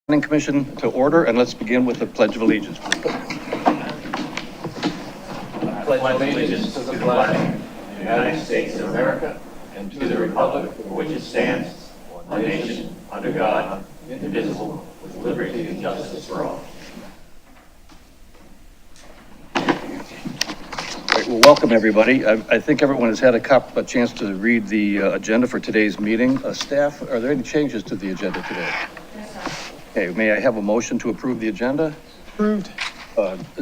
Planning Commission to order, and let's begin with the Pledge of Allegiance. Pledge allegiance to the flag of the United States of America and to the republic for which it stands, one nation, under God, indivisible, with liberty and justice for all. Great. Well, welcome, everybody. I think everyone has had a chance to read the agenda for today's meeting. Staff, are there any changes to the agenda today? Okay, may I have a motion to approve the agenda? Approved.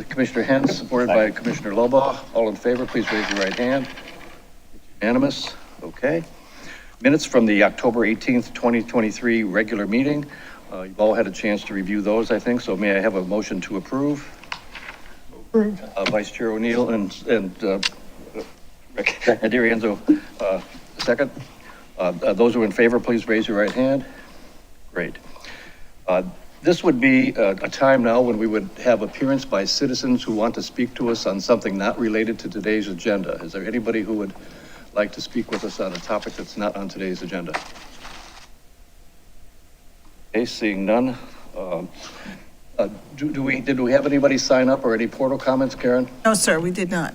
Commissioner Hens, supported by Commissioner Lobo. All in favor, please raise your right hand. Unanimous. Okay. Minutes from the October 18th, 2023 regular meeting. You've all had a chance to review those, I think, so may I have a motion to approve? Approved. Vice Chair O'Neill and D'Arienzo, second. Those who are in favor, please raise your right hand. Great. This would be a time now when we would have appearance by citizens who want to speak to us on something not related to today's agenda. Is there anybody who would like to speak with us on a topic that's not on today's agenda? Okay, seeing none. Did we have anybody sign up or any portal comments, Karen? No, sir, we did not.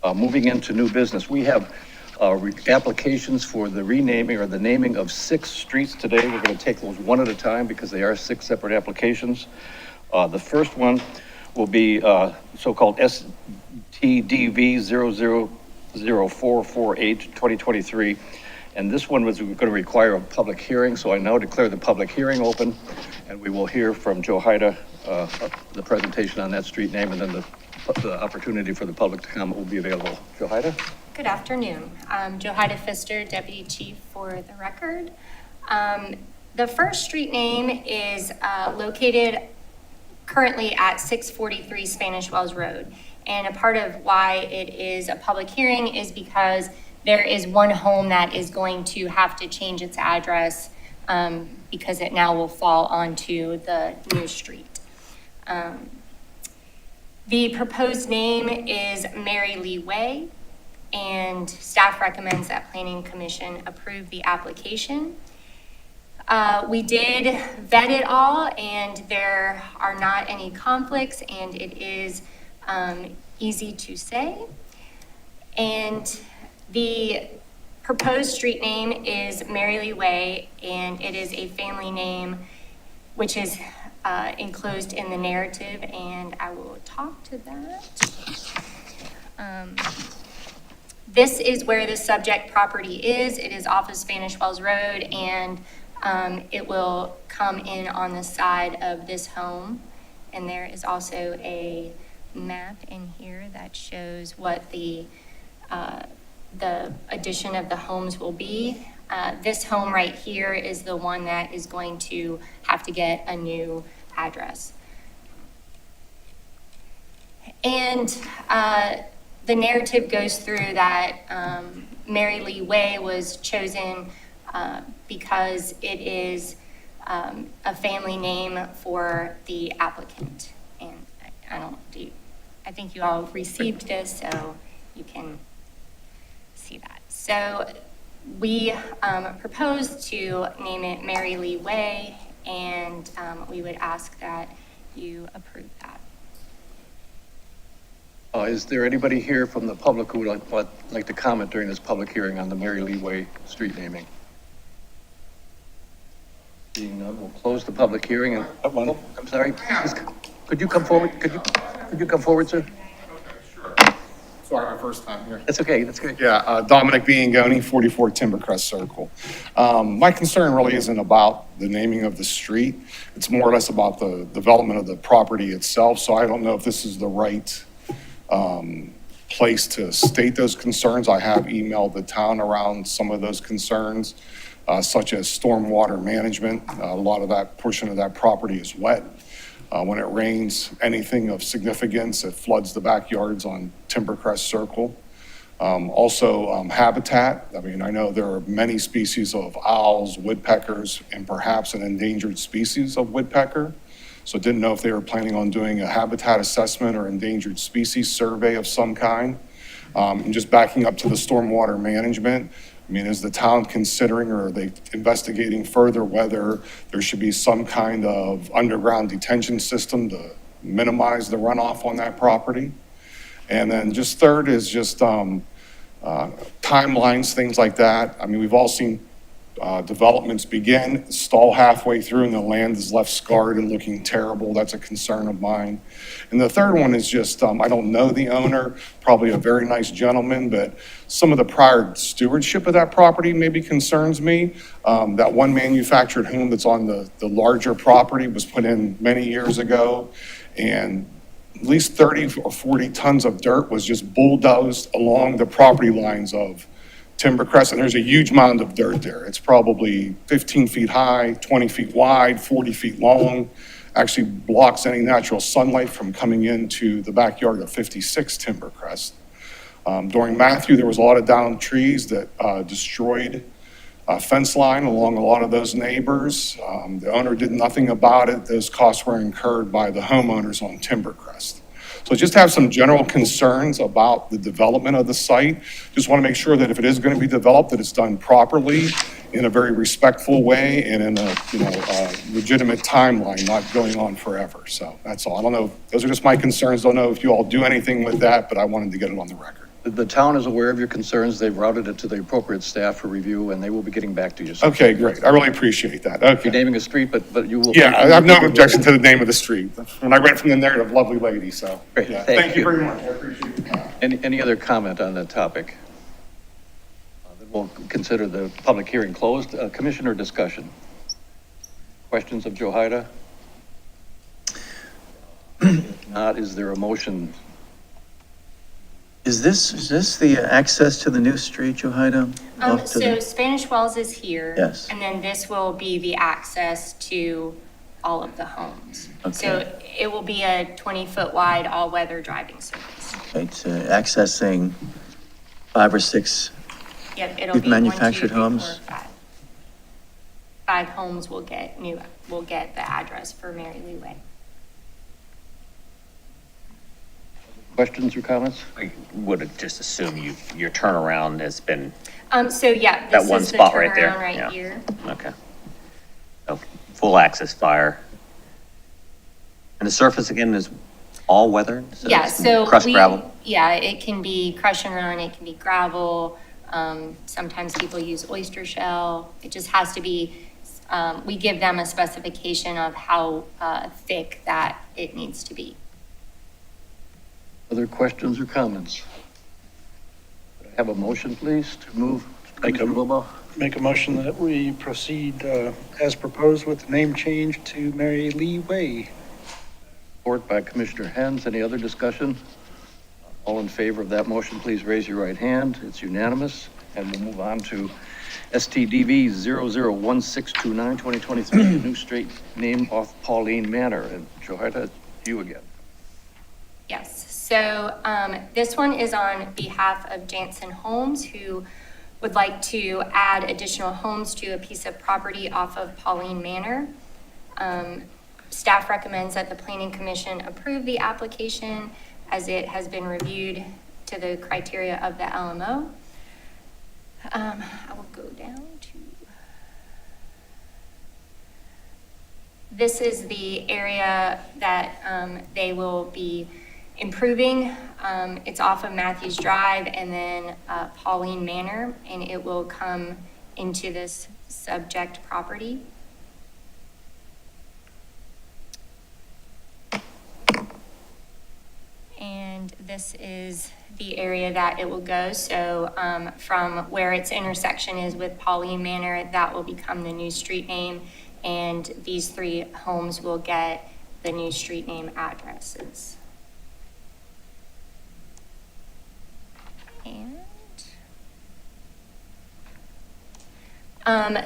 Moving into new business, we have applications for the renaming or the naming of 6 streets today. We're going to take those one at a time because they are 6 separate applications. The first one will be so-called STDV 000448 2023. And this one was going to require a public hearing. So I now declare the public hearing open, and we will hear from Joe Haida, the presentation on that street name, and then the opportunity for the public to comment will be available. Joe Haida? Good afternoon. I'm Joe Haida Pfister, Deputy Chief for the record. The first street name is located currently at 643 Spanish Wells Road. And a part of why it is a public hearing is because there is one home that is going to have to change its address because it now will fall onto the new street. The proposed name is Mary Lee Way, and staff recommends that Planning Commission approve the application. We did vet it all, and there are not any conflicts, and it is easy to say. And the proposed street name is Mary Lee Way, and it is a family name which is enclosed in the narrative, and I will talk to that. This is where the subject property is. It is off of Spanish Wells Road, and it will come in on the side of this home. And there is also a map in here that shows what the addition of the homes will be. This home right here is the one that is going to have to get a new address. And the narrative goes through that Mary Lee Way was chosen because it is a family name for the applicant. And I think you all received this, so you can see that. So we propose to name it Mary Lee Way, and we would ask that you approve that. Is there anybody here from the public who would like to comment during this public hearing on the Mary Lee Way street naming? Seeing none, we'll close the public hearing. And I'm sorry, could you come forward? Could you come forward, sir? Sorry, my first time here. That's okay, that's great. Yeah, Dominic Biangoni, 44 Timbercrest Circle. My concern really isn't about the naming of the street. It's more or less about the development of the property itself. So I don't know if this is the right place to state those concerns. I have emailed the town around some of those concerns, such as stormwater management. A lot of that portion of that property is wet. When it rains, anything of significance, it floods the backyards on Timbercrest Circle. Also, habitat. I mean, I know there are many species of owls, woodpeckers, and perhaps an endangered species of woodpecker. So didn't know if they were planning on doing a habitat assessment or endangered species survey of some kind. And just backing up to the stormwater management, I mean, is the town considering or are they investigating further whether there should be some kind of underground detention system to minimize the runoff on that property? And then just third is just timelines, things like that. I mean, we've all seen developments begin, stall halfway through, and the land is left scarred and looking terrible. That's a concern of mine. And the third one is just, I don't know the owner, probably a very nice gentleman, but some of the prior stewardship of that property maybe concerns me. That one manufactured home that's on the larger property was put in many years ago, and at least 30 or 40 tons of dirt was just bulldozed along the property lines of Timbercrest, and there's a huge mound of dirt there. It's probably 15 feet high, 20 feet wide, 40 feet long. Actually blocks any natural sunlight from coming into the backyard of 56 Timbercrest. During Matthew, there was a lot of downed trees that destroyed a fence line along a lot of those neighbors. The owner did nothing about it. Those costs were incurred by the homeowners on Timbercrest. So just have some general concerns about the development of the site. Just want to make sure that if it is going to be developed, that it's done properly, in a very respectful way, and in a, legitimate timeline, not going on forever. So that's all. I don't know, those are just my concerns. Don't know if you all do anything with that, but I wanted to get it on the record. The town is aware of your concerns. They've routed it to the appropriate staff for review, and they will be getting back to you. So Okay, great. I really appreciate that. you're Okay. naming a street, but you will. Yeah, I have no objection to the name of the street. When I read from the narrative, lovely lady, so. Great, yeah. thank you. Very much. I appreciate your time. Any other comment on that topic? Then we'll consider the public hearing closed. Commissioner discussion. Questions of Joe Haida? If not, is there a motion? Is this the access to the new street, Johaida? Off to So the- Spanish Wells is here. Yes. And then this will be the access to all of the homes. So Okay. it will be a 20-foot wide all-weather driving surface. It's accessing 5 or 6, Yep, it'll With be 1, 2, manufactured 3, 4, homes? 5. 5 homes will get the address for Mary Lee Way. Questions or comments? I would just assume your turnaround has been, So yeah, That this one is the spot right there, turnaround yeah. right here. okay. So, full access fire. And the surface again is all weather? Yeah, it's so crushed gravel? Yeah, it can be crush and run, it can be gravel. Sometimes people use oyster shell. It just has to be, we give them a specification of how thick that it needs to be. Other questions or comments? Could I have a motion, please, to move? Make a- Commissioner Bobo? Make a motion that we proceed as proposed with the name change to Mary Lee Way. Support by Commissioner Hens. Any other discussion? All in favor of that motion, please raise your right hand. It's unanimous. And we'll move on to STDV 001629, 2023, a new street name off Pauline Manor. And Johaida, you again. Yes, so this one is on behalf of Jansen Homes, who would like to add additional homes to a piece of property off of Pauline Manor. Staff recommends that the Planning Commission approve the application as it has been reviewed to the criteria of the LMO. I will go down to... This is the area that they will be improving. It's off of Matthews Drive and then Pauline Manor, and it will come into this subject property. And this is the area that it will go. So from where its intersection is with Pauline Manor, that will become the new street name. And these 3 homes will get the new street name addresses. And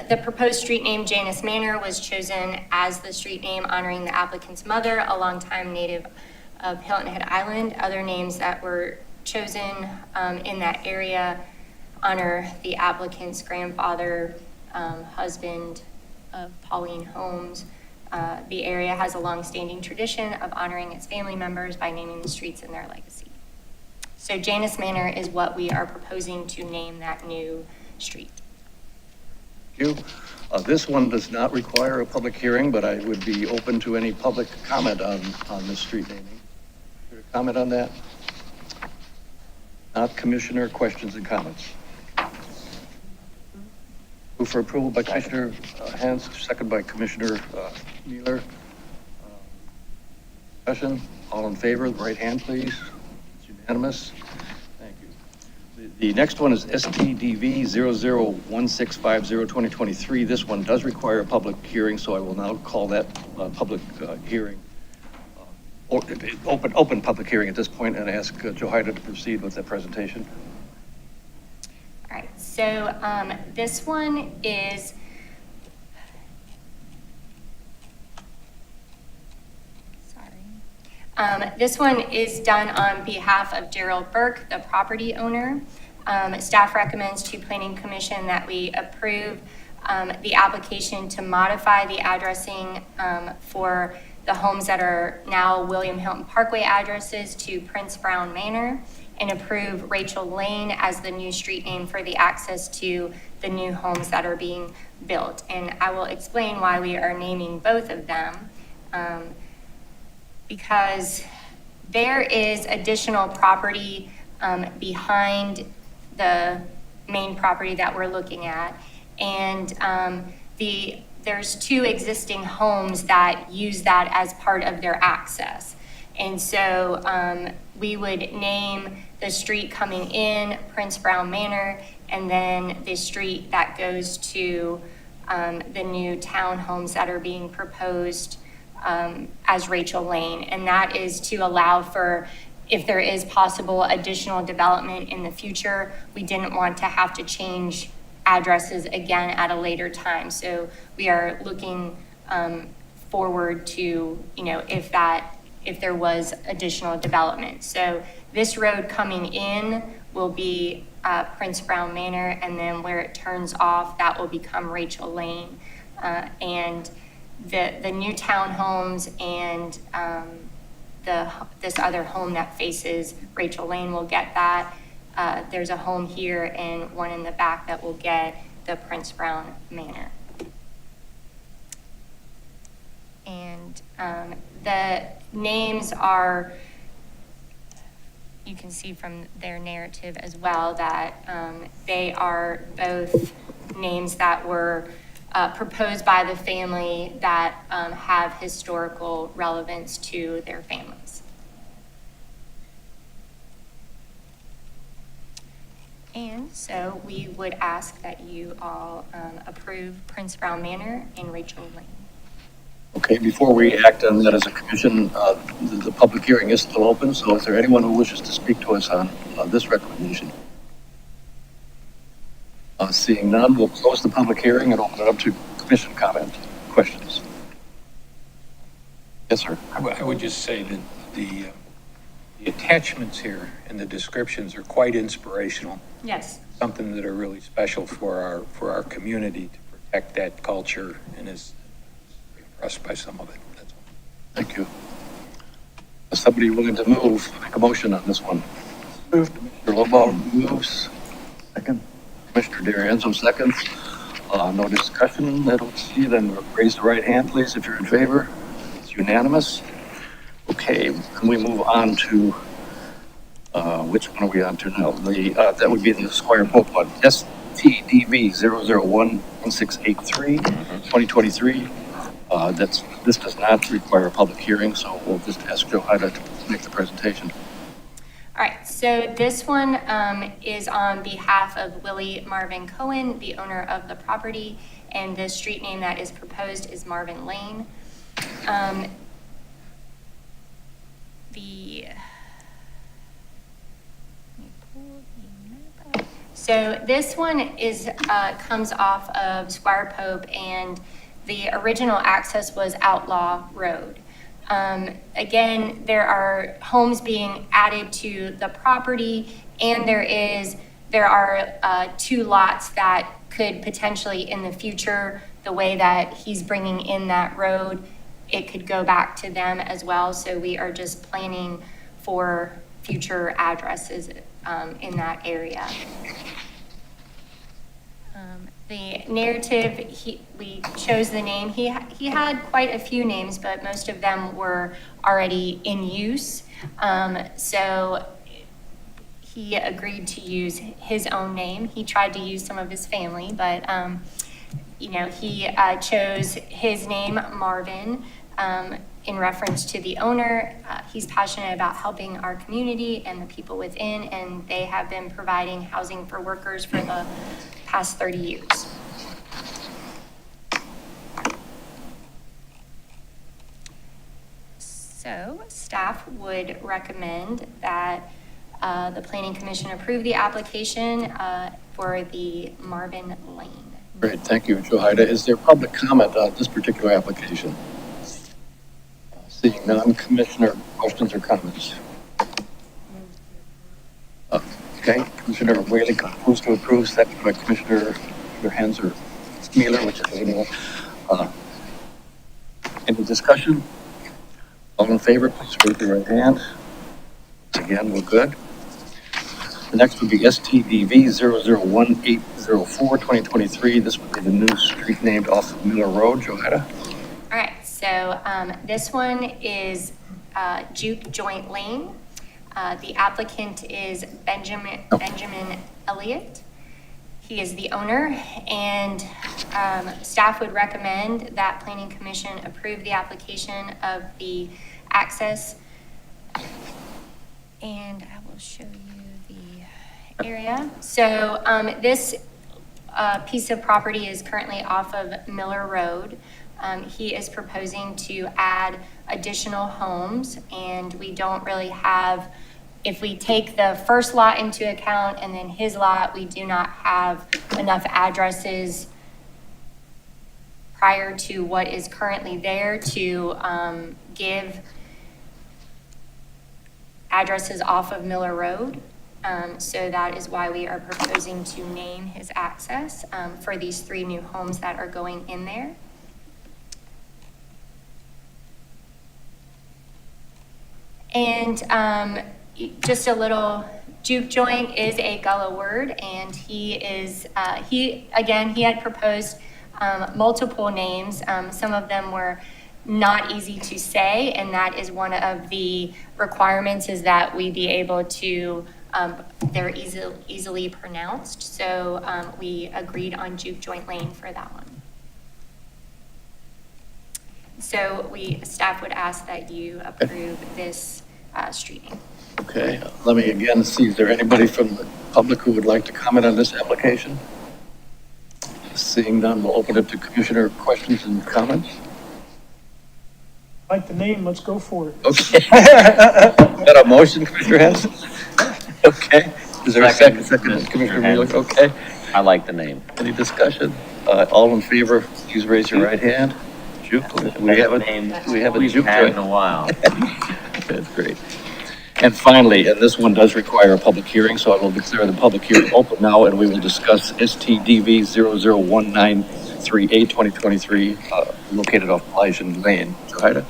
the proposed street name Janus Manor was chosen as the street name honoring the applicant's mother, a longtime native of Hilton Head Island. Other names that were chosen in that area honor the applicant's grandfather, husband of Pauline Homes. The area has a long-standing tradition of honoring its family members by naming the streets in their legacy. So Janus Manor is what we are proposing to name that new street. Thank you. This one does not require a public hearing, but I would be open to any public comment on this street naming. Is there a comment on that? Not Commissioner, questions and comments? Move for approval by Commissioner Hans, second by Commissioner Mueller. Discussion, all in favor, right hand, please. It's unanimous. Thank you. The next one is STDV 001650-2023. This one does require a public hearing, so I will now call that public hearing, or open public hearing at this point, and ask Johaida to proceed with the presentation. All right, so this one is, this one is done on behalf of Daryl Burke, the property owner. Staff recommends to Planning Commission that we approve the application to modify the addressing for the homes that are now William Hilton Parkway addresses to Prince Brown Manor, and approve Rachel Lane as the new street name for the access to the new homes that are being built. And I will explain why we are naming both of them. Because there is additional property behind the main property that we're looking at. And there's two existing homes that use that as part of their access. And so we would name the street coming in Prince Brown Manor, and then the street that goes to the new townhomes that are being proposed as Rachel Lane. And that is to allow for, if there is possible additional development in the future, we didn't want to have to change addresses again at a later time. So we are looking forward to, if there was additional development. So this road coming in will be Prince Brown Manor, and then where it turns off, that will become Rachel Lane. And the new townhomes and this other home that faces Rachel Lane will get that. There's a home here and one in the back that will get the Prince Brown Manor. And the names are, you can see from their narrative as well, that they are both names that were proposed by the family that have historical relevance to their families. And so we would ask that you all approve Prince Brown Manor and Rachel Lane. Okay, before we act on that as a commission, the public hearing is still open, so is there anyone who wishes to speak to us on this recommendation? Seeing none, we'll close the public hearing and open it up to commission comment, questions. Yes, sir. I would just say that the attachments here and the descriptions are quite inspirational. Yes. Something that are really special for our community to protect that culture, and is impressed by some of it. That's all. Thank you. Is somebody willing to make a motion on this one? Moved. Commissioner Lobo moves. Second. Commissioner D'Arienzo seconds. No discussion. I don't see. Then raise the right hand, please, if you're in favor. It's unanimous. Okay, can we move on to, which one are we on to now? That would be the Squire Pope one. STDV 0011683, 2023. This does not require a public hearing, so we'll just ask Johaida to make the presentation. All right, so this one is on behalf of Willie Marvin Cohen, the owner of the property, and the street name that is proposed is Marvin Lane. So this one is comes off of Squire Pope, and the original access was Outlaw Road. Again, there are homes being added to the property, and there are two lots that could potentially in the future, the way that he's bringing in that road, it could go back to them as well. So we are just planning for future addresses in that area. The narrative, we chose the name. He had quite a few names, but most of them were already in use. So he agreed to use his own name. He tried to use some of his family, but, he chose his name, Marvin, in reference to the owner. He's passionate about helping our community and the people within, and they have been providing housing for workers for the past 30 years. So staff would recommend that the Planning Commission approve the application for the Marvin Lane. Great, thank you, Johaida. Is there public comment on this particular application? Seeing none, Commissioner, questions or comments? Okay, Commissioner Whaley moves to approve, second by Commissioner Hens or Smealer, which is anyone. Any discussion? All in favor, please raise your right hand. Again, we're good. The next would be STDV 001804 2023. This would be the new street named off of Miller Road. Johaida? All right, so this one is Juke Joint Lane. The applicant is Benjamin Elliott. He is the owner, and staff would recommend that Planning Commission approve the application of the access. And I will show you the area. So this piece of property is currently off of Miller Road. He is proposing to add additional homes, and we don't really have, if we take the first lot into account and then his lot, we do not have enough addresses prior to what is currently there to give addresses off of Miller Road. So that is why we are proposing to name his access for these 3 new homes that are going in there. And just a little, juke joint is a Gullah word, and he had proposed multiple names. Some of them were not easy to say, and that is one of the requirements, is that we be able to, they're easily pronounced. So we agreed on Juke Joint Lane for that one. So staff would ask that you approve this street name. Okay, let me again see, is there anybody from the public who would like to comment on this application? Seeing none, we'll open it to Commissioner questions and comments. Like the name, let's go for it. Okay. Is that a motion, Commissioner Hens? Okay. Is there a second, Commissioner Mueller? Okay. I like the name. Any discussion? All in favor, please raise your right hand. Juke, we have a We've juke had in joint. a while. That's great. And finally, and this one does require a public hearing, so I will declare the public hearing open now, and we will discuss STDV 001938 2023, located off Elijah Lane. Johaida?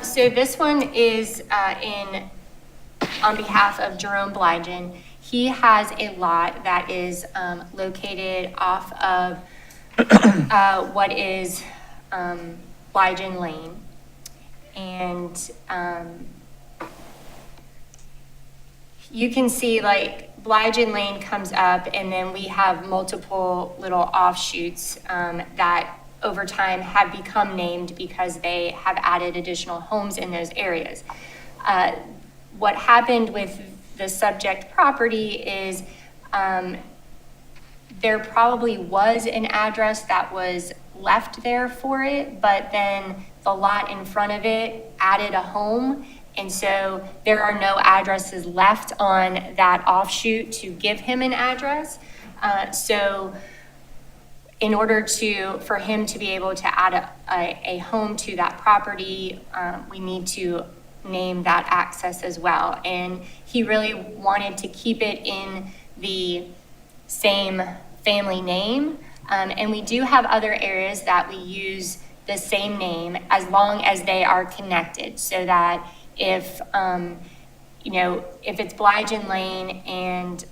So this one is on behalf of Jerome Blygen. He has a lot that is located off of what is Blygen Lane. And you can see like Blygen Lane comes up, and then we have multiple little offshoots that over time have become named because they have added additional homes in those areas. What happened with the subject property is there probably was an address that was left there for it, but then the lot in front of it added a home. And so there are no addresses left on that offshoot to give him an address. So in order for him to be able to add a home to that property, we need to name that access as well. And he really wanted to keep it in the same family name. And we do have other areas that we use the same name as long as they are connected, so that if it's Blygen Lane and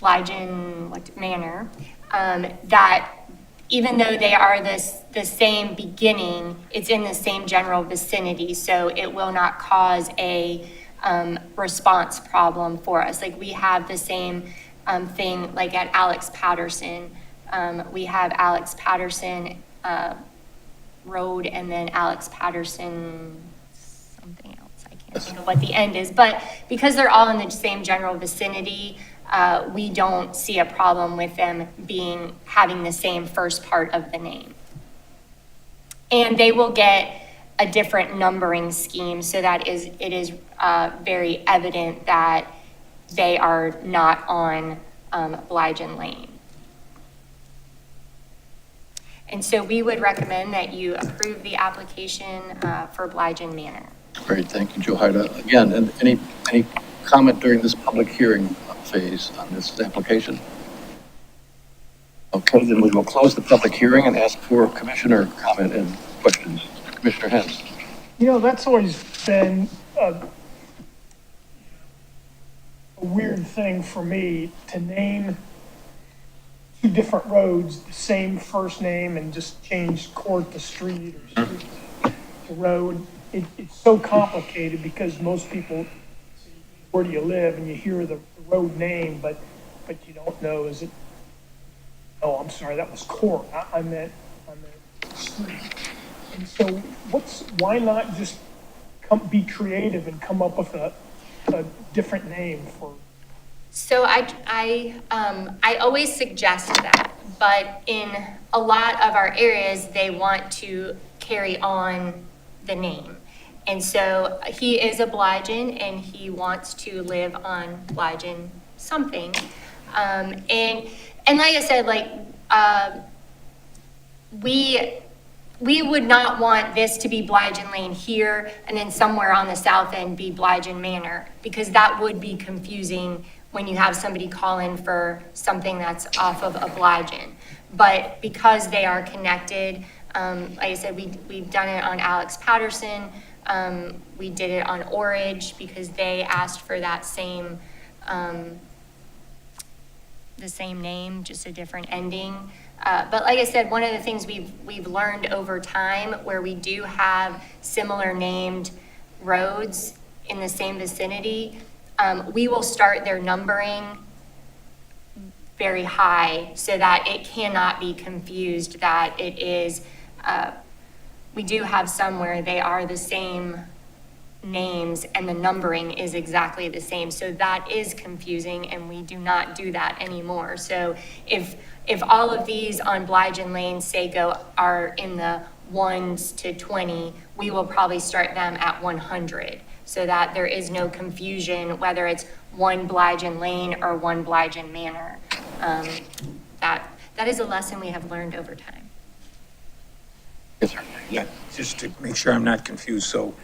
Blygen Manor, that even though they are the same beginning, it's in the same general vicinity, so it will not cause a response problem for us. Like, we have the same thing like at Alex Patterson. We have Alex Patterson Road and then Alex Patterson something else. I can't think of what the end is, but because they're all in the same general vicinity, we don't see a problem with them having the same first part of the name. And they will get a different numbering scheme, so that it is very evident that they are not on Blygen Lane. And so we would recommend that you approve the application for Blygen Manor. Great, thank you, Johaida. Again, and any comment during this public hearing phase on this application? Okay, then we will close the public hearing and ask for commissioner comment and questions. Commissioner Hens. You know, that's always been a weird thing for me, to name two different roads the same first name and just change court to street or street to road. It's so complicated because most people say, where do you live? And you hear the road name, but you don't know, is it, oh, I'm sorry, that was court. I meant street. And so why not just be creative and come up with a different name for? So I always suggest that, but in a lot of our areas, they want to carry on the name. And so he is a Blygen and he wants to live on Blygen something. And like I said, we would not want this to be Blygen Lane here and then somewhere on the south end be Blygen Manor, because that would be confusing when you have somebody call in for something that's off of a Blygen. But because they are connected, like I said, we've done it on Alex Patterson. We did it on Orridge because they asked for that same, the same name, just a different ending. But like I said, one of the things we've learned over time where we do have similar named roads in the same vicinity, we will start their numbering very high so that it cannot be confused that it is, we do have some where they are the same names and the numbering is exactly the same. So that is confusing and we do not do that anymore. So if all of these on Blygen Lane are in the 1s to 20, we will probably start them at 100 so that there is no confusion whether it's one Blygen Lane or one Blygen Manor. That is a lesson we have learned over time. Yes, sir. Yeah, just to make sure I'm not confused, so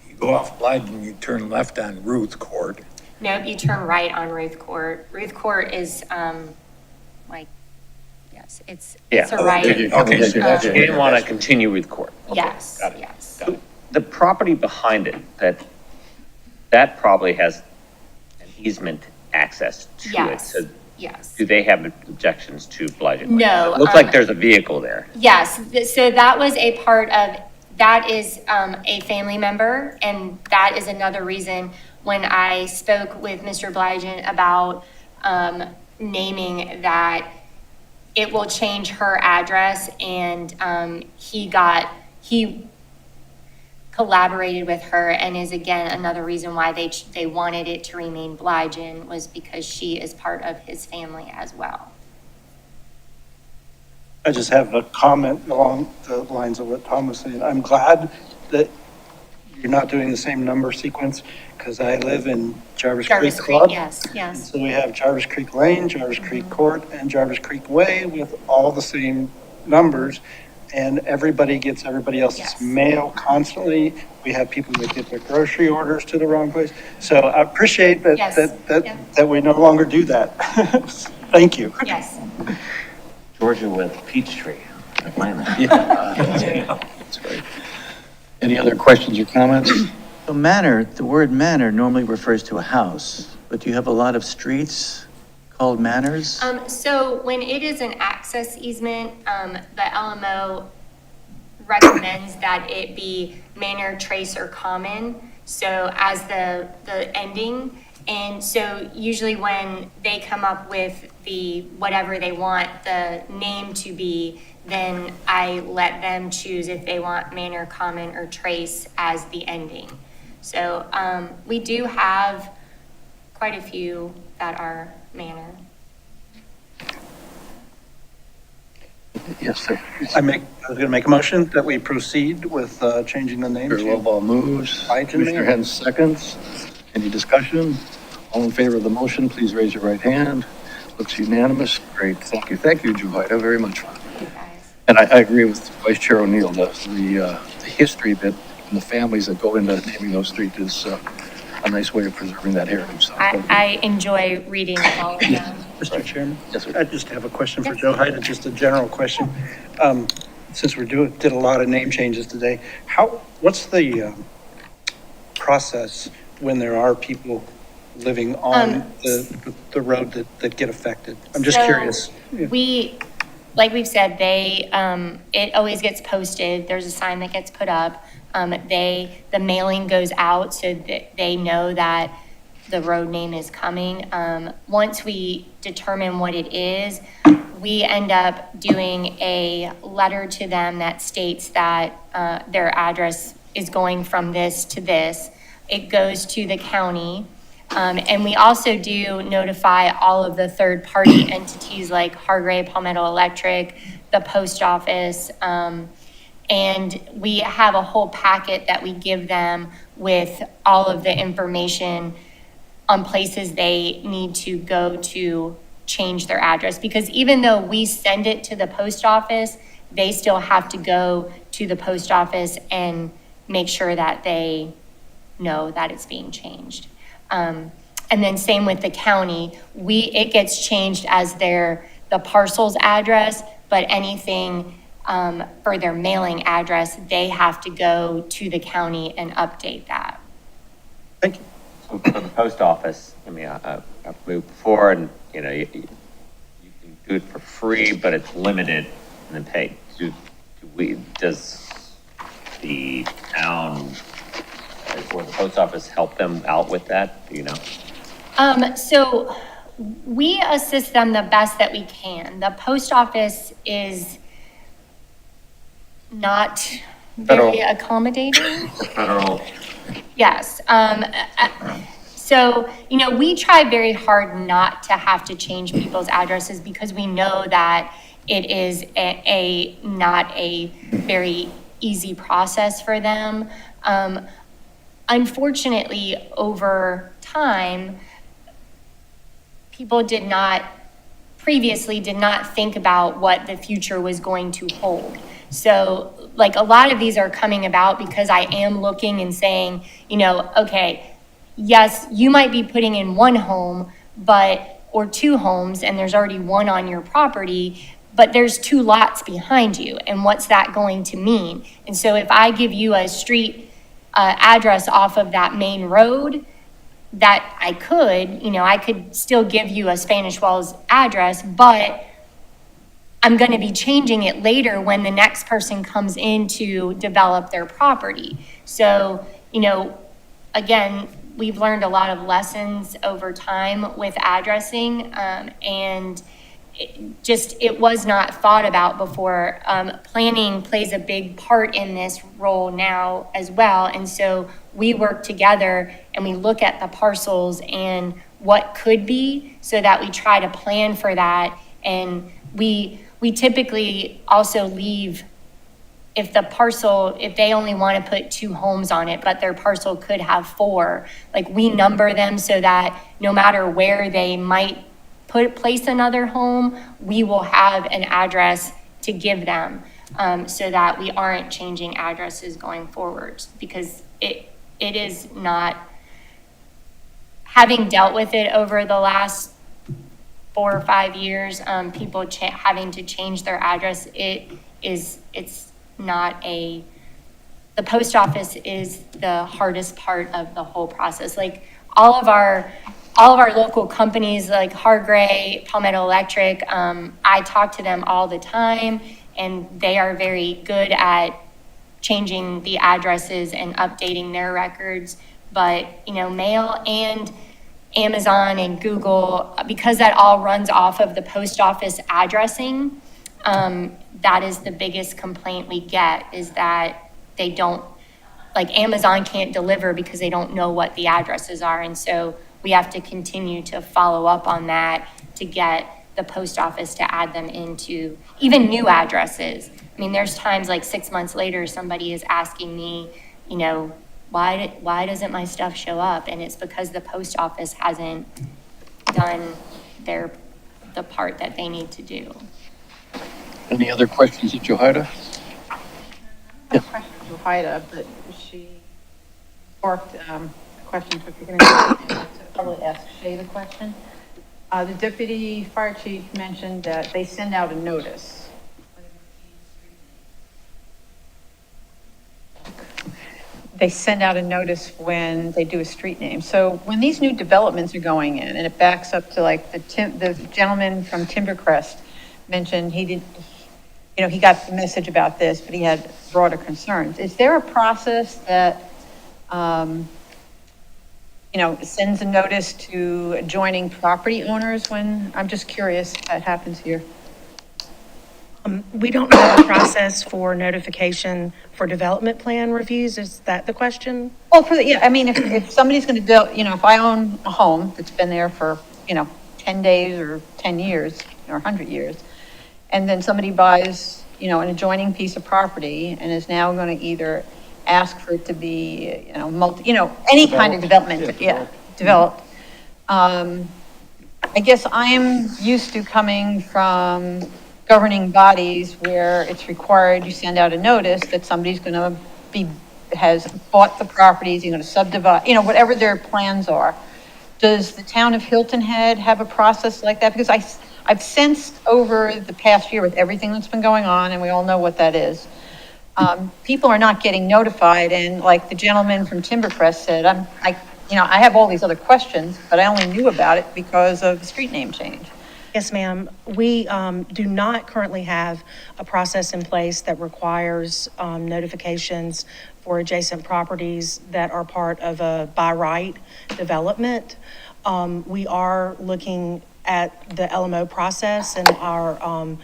you go off Blyden, you turn left on Ruth Court. Nope, you turn right on Ruth Court. Ruth Court is yes, it's a right. Okay, so that's You didn't want to continue with court. Yes, got it. yes. Got it. The property behind it, that probably has an easement access to it. Yes, So yes. do they have objections to Blygen Lane? No, It looks like there's a vehicle there. Yes, so that was a part of, that is a family member, and that is another reason when I spoke with Mr. Blygen about naming that, it will change her address, and he collaborated with her, and is again another reason why they wanted it to remain Blygen, was because she is part of his family as well. I just have a comment along the lines of what Tom was saying. I'm glad that you're not doing the same number sequence, because I live in Jarvis Creek Club. Yes, yes. So we have Jarvis Creek Lane, Jarvis Creek Court, and Jarvis Creek Way with all the same numbers. And everybody gets everybody else's Yes. mail constantly. We have people that get their grocery orders to the wrong place. So I appreciate that, Yes. that we no longer do that. Thank you. Yes. Georgia with Peachtree. I find that. That's great. Any other questions or comments? So manor, the word manor normally refers to a house, but you have a lot of streets called Manners? So when it is an access easement, the LMO recommends that it be manor, trace, or common, so as the ending. And so usually when they come up with the, whatever they want the name to be, then I let them choose if they want manor, common, or trace as the ending. So, we do have quite a few that are manor. Yes, sir. I was going to make a motion that we proceed with changing the name Chair to Lobal moves. Item Commissioner Mayor. Hens seconds. Any discussion? All in favor of the motion, please raise your right hand. Looks unanimous. Great, thank you. Thank you, Juhaida, very much. You guys. And I agree with Vice Chair O'Neill, the history bit and the families that go into naming those streets is a nice way of preserving that heritage. So, thank you. I enjoy reading all of them. Mr. Chairman? Yes, sir. I just have a question for Joe Haida, just a general question. Since did a lot of name changes today, what's the process when there are people living on the road that get affected? I'm just So, curious. Like we've said, it always gets posted. There's a sign that gets put up. The mailing goes out so that they know that the road name is coming. Once we determine what it is, we end up doing a letter to them that states that their address is going from this to this. It goes to the county. And we also do notify all of the third-party entities like Hargray, Palmetto Electric, the post office, and we have a whole packet that we give them with all of the information on places they need to go to change their address. Because even though we send it to the post office, they still have to go to the post office and make sure that they know that it's being changed. And then same with the county, it gets changed as the parcel's address, but anything for their mailing address, they have to go to the county and update that. Thank you. So for the post office, I mean, I've moved before and, you know, you can do it for free, but it's limited and then pay. Does the town or the post office help them out with that? Do you know? So we assist them the best that we can. The post office is not very accommodating. Federal. Yes. So, we try very hard not to have to change people's addresses because we know that it is not a very easy process for them. Unfortunately, over time, people previously did not think about what the future was going to hold. So, like, a lot of these are coming about because I am looking and saying, okay, yes, you might be putting in one home, or two homes, and there's already one on your property, but there's two lots behind you, and what's that going to mean? And so if I give you a street address off of that main road, that I could still give you a Spanish Wells address, but I'm going to be changing it later when the next person comes in to develop their property. So, again, we've learned a lot of lessons over time with addressing, and it was not thought about before. Planning plays a big part in this role now as well. And so we work together and we look at the parcels and what could be so that we try to plan for that. And we typically also leave, if they only want to put two homes on it, but their parcel could have four, like we number them so that no matter where they might place another home, we will have an address to give them, so that we aren't changing addresses going forward, because it is not, having dealt with it over the last 4 or 5 years, people having to change their address, it's not the post office is the hardest part of the whole process. Like all of our all of our local companies like Hargray, Palmetto Electric, I talk to them all the time, and they are very good at changing the addresses and updating their records. But, mail and Amazon and Google, because that all runs off of the post office addressing, that is the biggest complaint we get, is that they don't, like Amazon can't deliver because they don't know what the addresses are. And so we have to continue to follow up on that to get the post office to add them into even new addresses. I mean, there's times like 6 months later, somebody is asking me, why doesn't my stuff show up? And it's because the post office hasn't done the part that they need to do. Any other questions of Johaida? I have a question to Haida, but she sparked a question, so if you're going to probably ask Shay the question. The deputy fire chief mentioned that they send out a notice. They send out a notice when they do a street name. So when these new developments are going in, and it backs up to like the gentleman from Timbercrest mentioned he did, he got the message about this, but he had broader concerns. Is there a process that, sends a notice to adjoining property owners when, I'm just curious if that happens here? We don't have a process for notification for development plan reviews. Is that the question? Well, if somebody's going to build, if I own a home that's been there for, 10 days or 10 years or 100 years, and then somebody buys, an adjoining piece of property and is now going to either ask for it to be, any kind of development, developed. I guess I'm used to coming from governing bodies where it's required you send out a notice that somebody's going to has bought the properties, you're going to subdivide, whatever their plans are. Does the town of Hilton Head have a process like that? Because I've sensed over the past year with everything that's been going on, and we all know what that is, people are not getting notified. And like the gentleman from Timbercrest said, I have all these other questions, but I only knew about it because of the street name change. Yes, ma'am. We do not currently have a process in place that requires notifications for adjacent properties that are part of a by right development. We are looking at the LMO process and our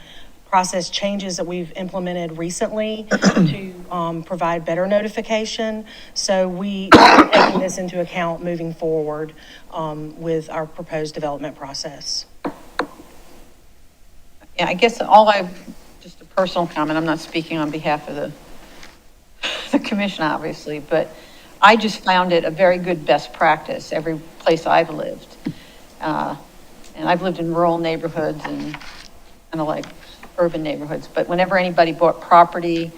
process changes that we've implemented recently to provide better notification. So we are taking this into account moving forward with our proposed development process. Yeah, I guess just a personal comment, I'm not speaking on behalf of the commission, obviously, but I just found it a very good best practice every place I've lived. And I've lived in rural neighborhoods and kind of like urban neighborhoods, but whenever anybody bought property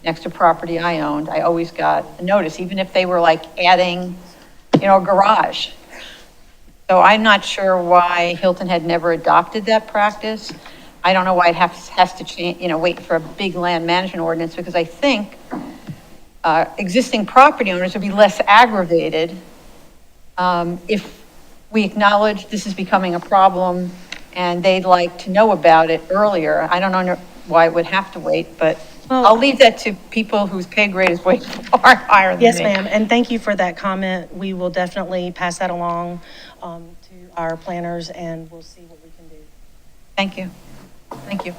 next to property I owned, I always got a notice, even if they were like adding, a garage. So I'm not sure why Hilton had never adopted that practice. I don't know why it has to change, wait for a big land management ordinance, because I think existing property owners would be less aggravated if we acknowledge this is becoming a problem and they'd like to know about it earlier. I don't know why it would have to wait, but I'll leave that to people whose pay grade is way far higher than me. Yes, ma'am. And thank you for that comment. We will definitely pass that along to our planners, and we'll see what we can do. Thank you. Thank you.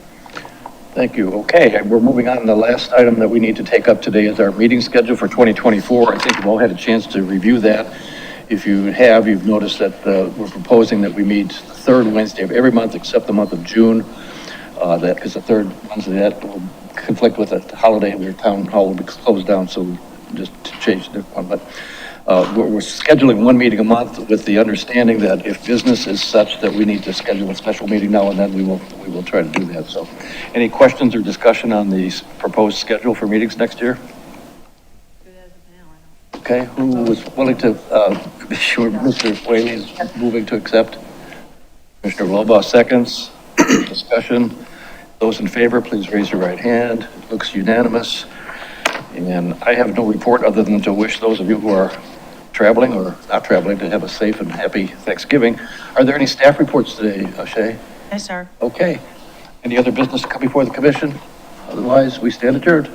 Thank you. Okay, we're moving on. The last item that we need to take up today is our meeting schedule for 2024. I think you've all had a chance to review that. If you have, you've noticed that we're proposing that we meet the third Wednesday of every month except the month of June. That because the third Wednesday that will conflict with a holiday where town hall will be closed down, so we just changed the one. But we're scheduling one meeting a month with the understanding that if business is such that we need to schedule a special meeting now and then, we will try to do that. So, any questions or discussion on the proposed schedule for meetings next year? Okay, who was willing to, sure, Mr. Whaley is moving to accept. Commissioner Loba seconds. Discussion. Those in favor, please raise your right hand. It looks unanimous. And I have no report other than to wish those of you who are traveling or not traveling to have a safe and happy Thanksgiving. Are there any staff reports today, Shay? Yes, sir. Okay. Any other business to come before the commission? Otherwise, we stand adjourned.